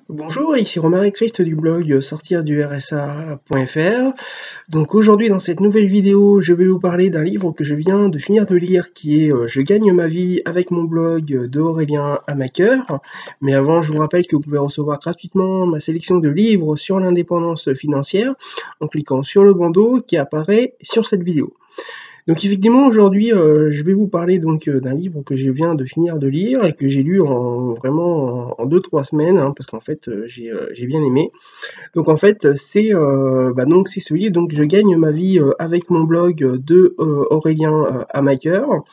Bonjour, ici Romaric Christ du blog sortir du RSA.fr. Donc aujourd'hui dans cette nouvelle vidéo, je vais vous parler d'un livre que je viens de finir de lire qui est Je gagne ma vie avec mon blog de Aurélien Hamaker. Mais avant, je vous rappelle que vous pouvez recevoir gratuitement ma sélection de livres sur l'indépendance financière en cliquant sur le bandeau qui apparaît sur cette vidéo. Donc effectivement aujourd'hui, je vais vous parler donc, d'un livre que je viens de finir de lire et que j'ai lu vraiment en 2-3 semaines, hein, parce qu'en fait, j'ai bien aimé. Donc en fait, donc c'est ce livre donc «Je gagne ma vie, avec mon blog» de, Aurélien, Hamaker.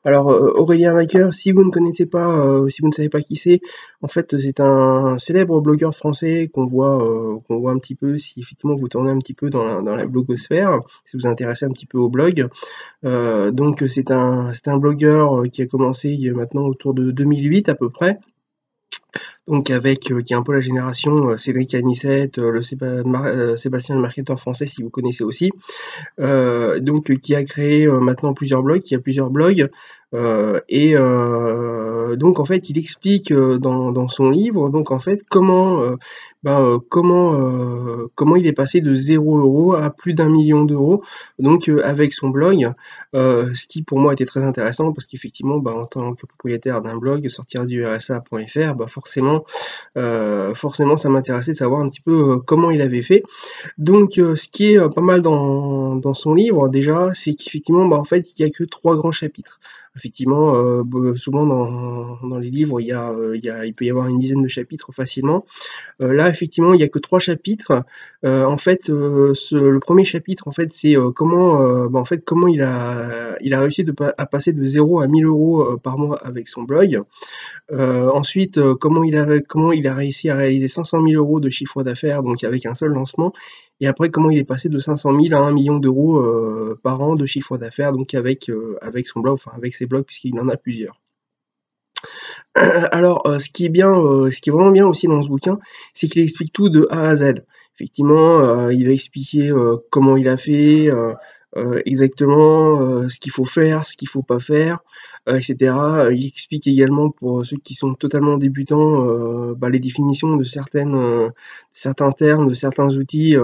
Alors, Aurélien Maker, si vous ne connaissez pas, si vous ne savez pas qui c'est, en fait, c'est un célèbre blogueur français qu'on voit un petit peu si effectivement vous tournez un petit peu dans la blogosphère, si vous vous intéressez un petit peu au blog. Donc c'est un blogueur, qui a commencé il y a maintenant autour de 2008 à peu près, donc avec, qui est un peu la génération, Cédric Anissette, Sébastien le marketeur français si vous connaissez aussi. Donc qui a créé, maintenant plusieurs blogs, qui a plusieurs blogs, donc en fait, il explique, dans son livre, donc en fait, comment il est passé de 0 € à plus d'1 million d'euros, donc avec son blog. Ce qui pour moi était très intéressant parce qu'effectivement, en tant que propriétaire d'un blog, sortir du RSA.fr, forcément ça m'intéressait de savoir un petit peu, comment il avait fait. Donc, ce qui est, pas mal dans son livre déjà, c'est qu'effectivement, en fait, il y a que 3 grands chapitres. Effectivement, souvent dans les livres, il peut y avoir une dizaine de chapitres facilement. Là, effectivement, il y a que 3 chapitres. En fait, le 1er chapitre, en fait, c'est, comment il a réussi à passer de 0 à 1 000 € par mois avec son blog. Ensuite, comment il a réussi à réaliser 500 000 € de chiffre d'affaires, donc avec un seul lancement. Et après, comment il est passé de 500 000 à 1 million d'euros par an de chiffre d'affaires, donc avec son blog, enfin avec ses blogs, puisqu'il en a plusieurs. Alors, ce qui est vraiment bien aussi dans ce bouquin, c'est qu'il explique tout de A à Z. Effectivement, il va expliquer, comment il a fait, exactement, ce qu'il faut faire, ce qu'il faut pas faire, et cetera. Il explique également pour ceux qui sont totalement débutants, les définitions de certains termes, de certains outils,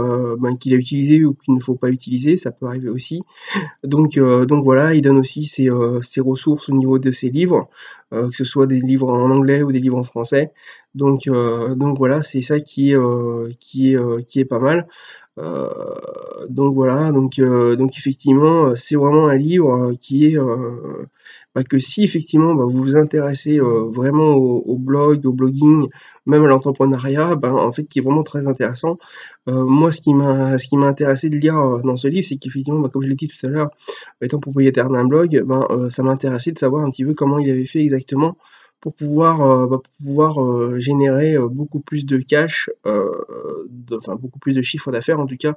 qu'il a utilisés ou qu'il ne faut pas utiliser, ça peut arriver aussi. Donc voilà, il donne aussi ses ressources au niveau de ses livres, que ce soit des livres en anglais ou des livres en français. Donc voilà, c'est ça qui est pas mal. Heu, donc voilà, donc effectivement, c'est vraiment un livre, qui est, que si effectivement, vous vous intéressez, vraiment au blog, au blogging, même à l'entrepreneuriat, en fait, qui est vraiment très intéressant. Moi, ce qui m'a intéressé de lire, dans ce livre, c'est qu'effectivement, comme je l'ai dit tout à l'heure, étant propriétaire d'un blog, ça m'intéressait de savoir un petit peu comment il avait fait exactement pour pouvoir générer, beaucoup plus de cash, beaucoup plus de chiffre d'affaires en tout cas,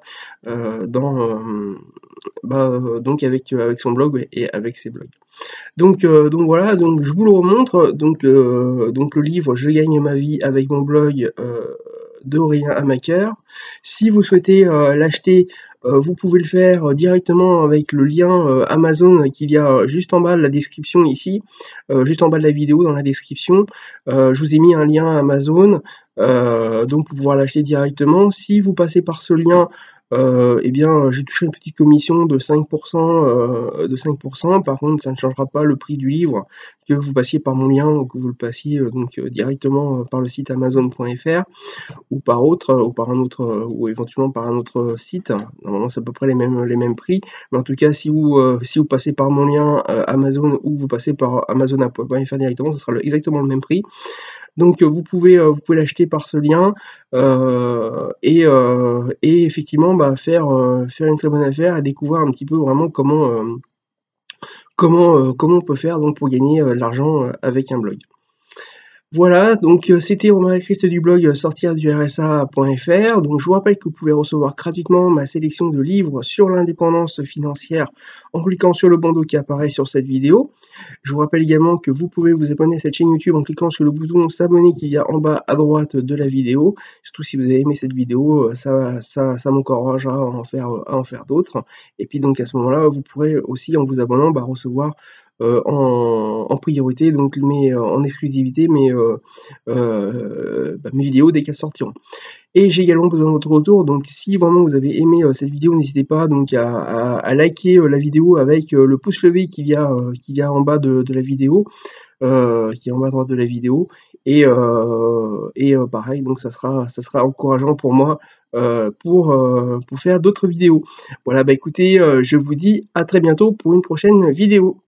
donc avec son blog et avec ses blogs. Donc voilà, donc je vous le remontre, donc le livre «Je gagne ma vie avec mon blog», d'Aurélien Hamaker. Si vous souhaitez, l'acheter, vous pouvez le faire, directement avec le lien, Amazon qu'il y a juste en bas de la description ici, juste en bas de la vidéo dans la description. Je vous ai mis un lien Amazon, donc pour pouvoir l'acheter directement. Si vous passez par ce lien, je toucherai une petite commission de 5%. Par contre, ça ne changera pas le prix du livre, que vous passiez par mon lien ou que vous le passiez, directement, par le site amazon.fr ou par un autre, ou éventuellement par un autre site. Normalement, c'est à peu près les mêmes prix. Mais en tout cas, si vous passez par mon lien, Amazon, ou vous passez par amazon.fr directement, ce sera exactement le même prix. Donc vous pouvez l'acheter par ce lien, et effectivement, faire une très bonne affaire et découvrir un petit peu vraiment comment on peut faire donc pour gagner, de l'argent, avec un blog. Voilà, donc c'était Romain Christ du blog, sortir du RSA.fr. Donc je vous rappelle que vous pouvez recevoir gratuitement ma sélection de livres sur l'indépendance financière en cliquant sur le bandeau qui apparaît sur cette vidéo. Je vous rappelle également que vous pouvez vous abonner à cette chaîne YouTube en cliquant sur le bouton s'abonner qu'il y a en bas à droite de la vidéo. Surtout si vous avez aimé cette vidéo, ça m'encouragera à en faire d'autres. Et puis donc à ce moment-là, vous pourrez aussi en vous abonnant, recevoir en priorité, donc en exclusivité mes vidéos dès qu'elles sortiront. Et j'ai également besoin de votre retour, donc si vraiment vous avez aimé, cette vidéo, n'hésitez pas donc à liker, la vidéo avec, le pouce levé qui vient en bas de la vidéo, qui est en bas à droite de la vidéo et pareil, donc ça sera encourageant pour moi, pour faire d'autres vidéos. Voilà, bah, écoutez, je vous dis à très bientôt pour une prochaine vidéo.